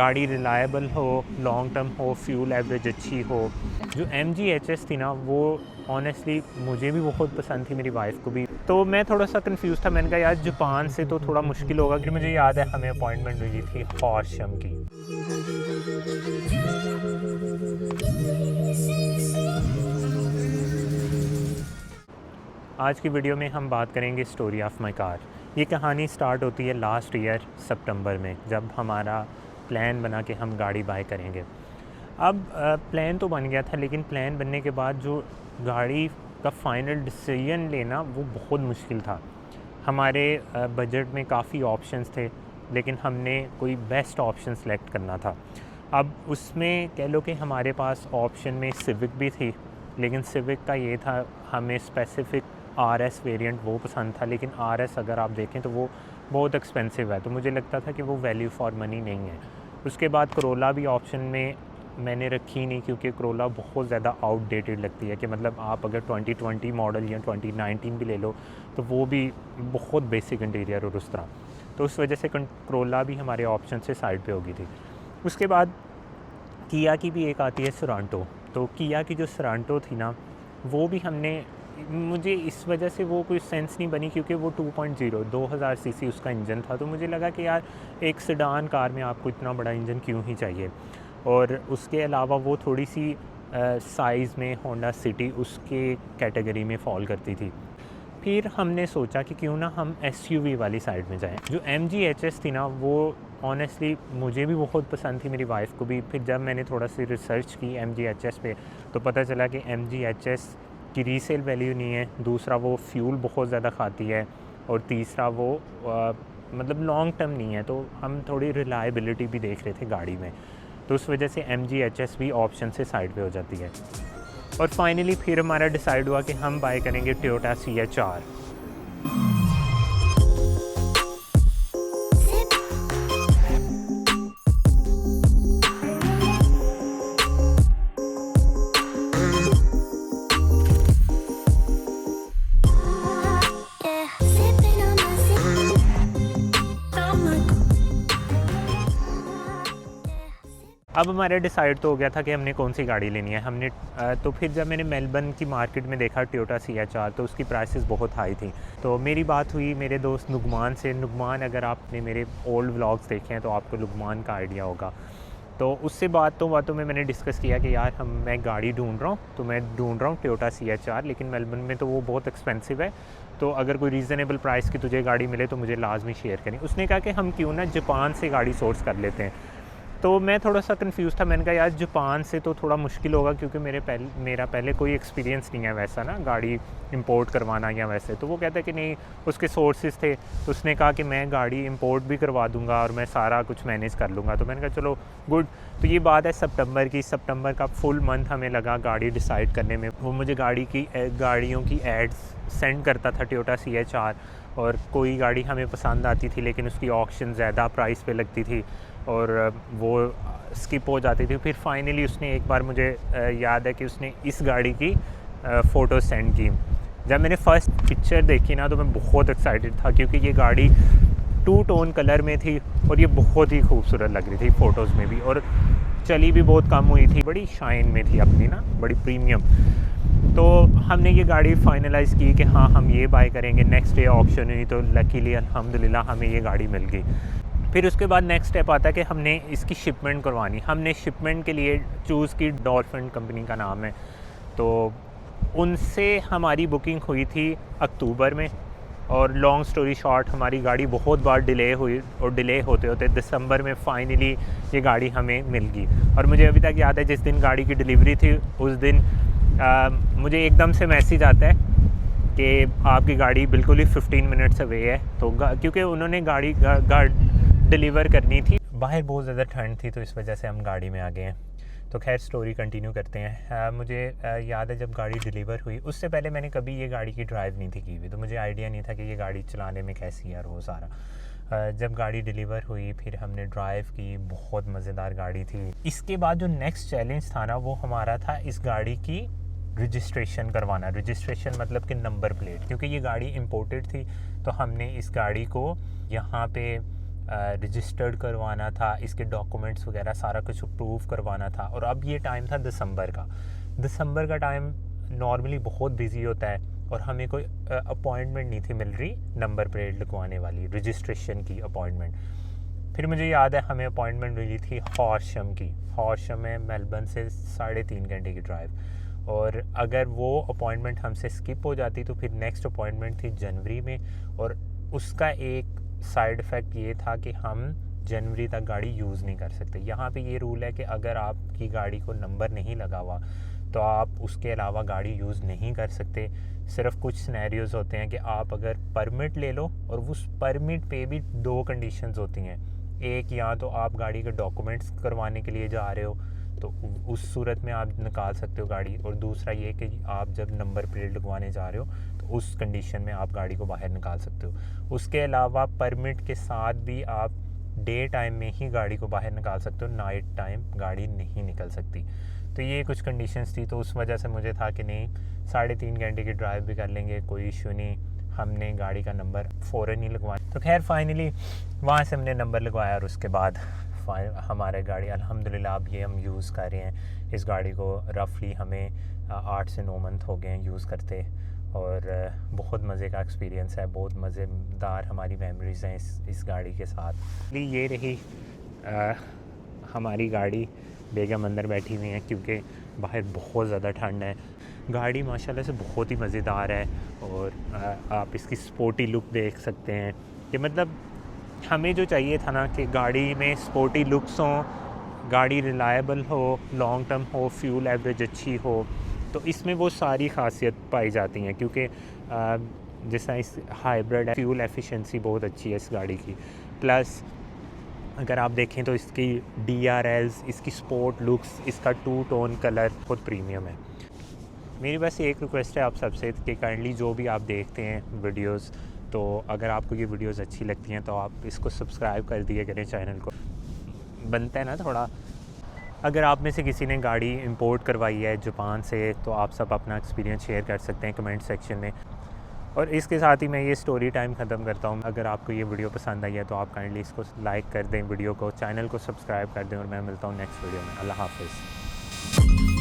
गाड़ी रिलायबल हो, long term हो, फ्यूल एवरेज अच्छी हो। जो MG HS थी ना, वो ऑनेस्टली मुझे भी बहुत पसंद थी, मेरी वाइफ को भी। तो मैं थोड़ा सा कंफ्यूज था, मैंने कहा यार जापान से तो थोड़ा मुश्किल होगा, क्योंकि मुझे याद है हमें अपॉइंटमेंट हुई थी हॉर्शम की। आज की वीडियो में हम बात करेंगे स्टोरी ऑफ माई कार। ये कहानी स्टार्ट होती है लास्ट ईयर सितंबर में, जब हमारा प्लान बना कि हम गाड़ी बाय करेंगे। अब प्लान तो बन गया था, लेकिन प्लान बनने के बाद जो गाड़ी का फाइनल डिसीजन लेना वो बहुत मुश्किल था। हमारे बजट में काफ़ी ऑप्शंस थे, लेकिन हमने कोई बेस्ट ऑप्शन सेलेक्ट करना था। अब उसमें कह लो कि हमारे पास ऑप्शन में सिविक भी थी, लेकिन सिविक का ये था हमें स्पेसिफ़िक RS वेरिएंट वो पसंद था, लेकिन RS अगर आप देखें तो वो बहुत एक्सपेंसिव है, तो मुझे लगता था कि वो वैल्यू फॉर मनी नहीं है। उसके बाद करोला भी ऑप्शन में मैंने रखी नहीं, क्योंकि करोला बहुत ज़्यादा आउटडेटेड लगती है, कि मतलब आप अगर 2020 मॉडल या 2019 भी ले लो तो वो भी बहुत बेसिक इंटीरियर और उस तरह, तो उस वजह से करोला भी हमारे ऑप्शन से साइड पे हो गई थी। उसके बाद किया की भी एक आती है सोरांटो, तो किया की जो सोरांटो थी ना, वो भी हमने, मुझे इस वजह से वो कोई सेंस नहीं बनी, क्योंकि वो 2.0 2000 सीसी उसका इंजन था, तो मुझे लगा कि यार एक सेडान कार में आपको इतना बड़ा इंजन क्यों ही चाहिए। और उसके अलावा वो थोड़ी सी साइज़ में होंडा सिटी उसके कैटेगरी में फ़ॉल करती थी। फिर हमने सोचा कि क्यों ना हम SUV वाली साइड में जाएं। जो MG HS थी ना, वो ऑनेस्टली मुझे भी बहुत पसंद थी, मेरी वाइफ को भी। फिर जब मैंने थोड़ा सी रिसर्च की MG HS पे, तो पता चला कि MG HS की रीसेल वैल्यू नहीं है, दूसरा वो फ्यूल बहुत ज़्यादा खाती है, और तीसरा वो मतलब लॉन्ग टर्म नहीं है। तो हम थोड़ी रिलायबिलिटी भी देख रहे थे गाड़ी में, तो उस वजह से MG HS भी ऑप्शन से साइड पे हो जाती है। और फाइनली फिर हमारा डिसाइड हुआ कि हम बाय करेंगे टोयोटा CHR। अब हमारा डिसाइड तो हो गया था कि हमने कौन सी गाड़ी लेनी है। हमने तो फिर जब मैंने मेलबर्न की मार्केट में देखा टोयोटा CHR, तो उसकी प्राइसेस बहुत हाई थी। तो मेरी बात हुई मेरे दोस्त नुगमान से। नुगमान, अगर आपने मेरे ओल्ड व्लॉग्स देखे हैं तो आपको नुगमान का आइडिया होगा। तो उससे बातों में मैंने डिस्कस किया कि यार मैं गाड़ी ढूंढ रहा हूँ, तो मैं ढूंढ रहा हूँ टोयोटा CHR, लेकिन मेलबर्न में तो वो बहुत एक्सपेंसिव है, तो अगर कोई रीज़नेबल प्राइस की तुझे गाड़ी मिले तो मुझे लाजमी शेयर करें। उसने कहा कि हम क्यों ना जापान से गाड़ी सोर्स कर लेते हैं। तो मैं थोड़ा सा कंफ्यूज था, मैंने कहा यार जापान से तो थोड़ा मुश्किल होगा, क्योंकि मेरा पहले कोई एक्सपीरियंस नहीं है वैसा ना, गाड़ी इंपोर्ट करवाना या वैसे। तो वो कहता है कि नहीं, उसके सोर्सेज थे, तो उसने कहा कि मैं गाड़ी इंपोर्ट भी करवा दूंगा और मैं सारा कुछ मैनेज कर लूँगा। तो मैंने कहा चलो गुड। तो ये बात है सितंबर की। सितंबर का फुल मंथ हमें लगा गाड़ी डिसाइड करने में। वो मुझे गाड़ियों की एड्स सेंड करता था टोयोटा CHR, और कोई गाड़ी हमें पसंद आती थी, लेकिन उसकी ऑक्शन ज़्यादा प्राइस पे लगती थी और वो स्किप हो जाती थी। फिर फाइनली उसने एक बार, मुझे याद है कि उसने इस गाड़ी की फ़ोटो सेंड की। जब मैंने फ़र्स्ट पिक्चर देखी ना, तो मैं बहुत एक्साइटेड था, क्योंकि ये गाड़ी 2 टोन कलर में थी और ये बहुत ही खूबसूरत लग रही थी फ़ोटोज़ में भी, और चली भी बहुत कम हुई थी, बड़ी शाइन में थी अपनी ना, बड़ी प्रीमियम। तो हमने ये गाड़ी फाइनलाइज़ की कि हाँ हम ये बाय करेंगे। नेक्स्ट डे ऑक्शन हुई, तो लकीली अल्हम्दुलिल्लाह हमें ये गाड़ी मिल गई। फिर उसके बाद नेक्स्ट स्टेप आता है कि हमने इसकी शिपमेंट करवानी। हमने शिपमेंट के लिए चूज़ की, डॉल्फिन कंपनी का नाम है, तो उनसे हमारी बुकिंग हुई थी अक्टूबर में। और लॉन्ग स्टोरी शॉर्ट, हमारी गाड़ी बहुत बार डिले हुई, और डिले होते होते दिसंबर में फ़ाइनली ये गाड़ी हमें मिल गई। और मुझे अभी तक याद है, जिस दिन गाड़ी की डिलीवरी थी उस दिन मुझे एकदम से मैसेज आता है कि आपकी गाड़ी बिल्कुल ही 15 मिनट्स अवे है। तो क्योंकि उन्होंने गाड़ी डिलीवर करनी थी, बाहर बहुत ज़्यादा ठंड थी, तो इस वजह से हम गाड़ी में आ गए हैं। तो खैर स्टोरी कंटिन्यू करते हैं। मुझे याद है जब गाड़ी डिलीवर हुई, उससे पहले मैंने कभी ये गाड़ी की ड्राइव नहीं थी की हुई, तो मुझे आइडिया नहीं था कि ये गाड़ी चलाने में कैसी है और वो सारा। जब गाड़ी डिलीवर हुई, फिर हमने ड्राइव की, बहुत मज़ेदार गाड़ी थी। इसके बाद जो नेक्स्ट चैलेंज था ना, वो हमारा था इस गाड़ी की रजिस्ट्रेशन करवाना। रजिस्ट्रेशन मतलब कि नंबर प्लेट, क्योंकि ये गाड़ी इंपोर्टेड थी, तो हमने इस गाड़ी को यहाँ पे रजिस्टर्ड करवाना था, इसके डॉक्यूमेंट्स वगैरह सारा कुछ अप्रूव करवाना था। और अब ये टाइम था दिसंबर का टाइम नॉर्मली बहुत बिजी होता है और हमें कोई अपॉइंटमेंट नहीं थी मिल रही नंबर प्लेट लगवाने वाली, रजिस्ट्रेशन की अपॉइंटमेंट। फिर मुझे याद है हमें अपॉइंटमेंट मिली थी हॉर्शम की। हॉर्शम है मेलबर्न से 3.5 घंटे की ड्राइव, और अगर वो अपॉइंटमेंट हमसे स्किप हो जाती तो फिर नेक्स्ट अपॉइंटमेंट थी जनवरी में। और उसका एक साइड इफ़ेक्ट ये था कि हम जनवरी तक गाड़ी यूज़ नहीं कर सकते। यहाँ पे ये रूल है कि अगर आपकी गाड़ी को नंबर नहीं लगा हुआ तो आप उसके अलावा गाड़ी यूज़ नहीं कर सकते। सिर्फ कुछ सिनेरियोज़ होते हैं कि आप अगर परमिट ले लो, और उस परमिट पे भी 2 कंडीशंस होती हैं। एक, या तो आप गाड़ी के डॉक्यूमेंट्स करवाने के लिए जा रहे हो तो उस सूरत में आप निकाल सकते हो गाड़ी, और दूसरा ये कि आप जब नंबर प्लेट लगवाने जा रहे हो तो उस कंडीशन में आप गाड़ी को बाहर निकाल सकते हो। उसके अलावा परमिट के साथ भी आप डे टाइम में ही गाड़ी को बाहर निकाल सकते हो, नाइट टाइम गाड़ी नहीं निकल सकती। तो ये कुछ कंडीशंस थी, तो उस वजह से मुझे था कि नहीं 3.5 घंटे की ड्राइव भी कर लेंगे, कोई इशू नहीं, हमने गाड़ी का नंबर फ़ौरन ही लगवाया। तो खैर फाइनली वहाँ से हमने नंबर लगवाया, और उसके बाद हमारे गाड़ी अल्हम्दुलिल्लाह अब ये हम यूज़ कर रहे हैं। इस गाड़ी को रफली हमें 8 से 9 मंथ हो गए हैं यूज़ करते, और बहुत मज़े का एक्सपीरियंस है, बहुत मज़ेदार हमारी मेमोरीज़ हैं इस गाड़ी के साथ। ये रही हमारी गाड़ी, बेगम अंदर बैठी हुई हैं क्योंकि बाहर बहुत ज़्यादा ठंड है। गाड़ी माशाल्लाह से बहुत ही मज़ेदार है, और आप इसकी स्पोर्टी लुक देख सकते हैं कि मतलब हमें जो चाहिए था ना कि गाड़ी में स्पोर्टी लुक्स हों, गाड़ी रिलायबल हो, लॉन्ग टर्म हो, फ्यूल एवरेज अच्छी हो, तो इसमें वो सारी खासियत पाई जाती हैं। क्योंकि जैसा इस हाइब्रिड है, फ्यूल एफिशिएंसी बहुत अच्छी है इस गाड़ी की। प्लस अगर आप देखें तो इसकी DRLs, इसकी स्पोर्ट लुक्स, इसका 2 टोन कलर बहुत प्रीमियम है। मेरी बस एक रिक्वेस्ट है आप सबसे कि काइंडली जो भी आप देखते हैं वीडियोस, तो अगर आपको ये वीडियोस अच्छी लगती हैं तो आप इसको सब्सक्राइब कर दिया करें चैनल को, बनता है ना थोड़ा। अगर आप में से किसी ने गाड़ी इंपोर्ट करवाई है जापान से तो आप सब अपना एक्सपीरियंस शेयर कर सकते हैं कमेंट सेक्शन में। और इसके साथ ही मैं ये स्टोरी टाइम ख़त्म करता हूँ। अगर आपको ये वीडियो पसंद आई है तो आप काइंडली इसको लाइक कर दें, वीडियो को, चैनल को सब्सक्राइब कर दें, और मैं मिलता हूँ नेक्स्ट वीडियो में। अल्लाह हाफ़िज़।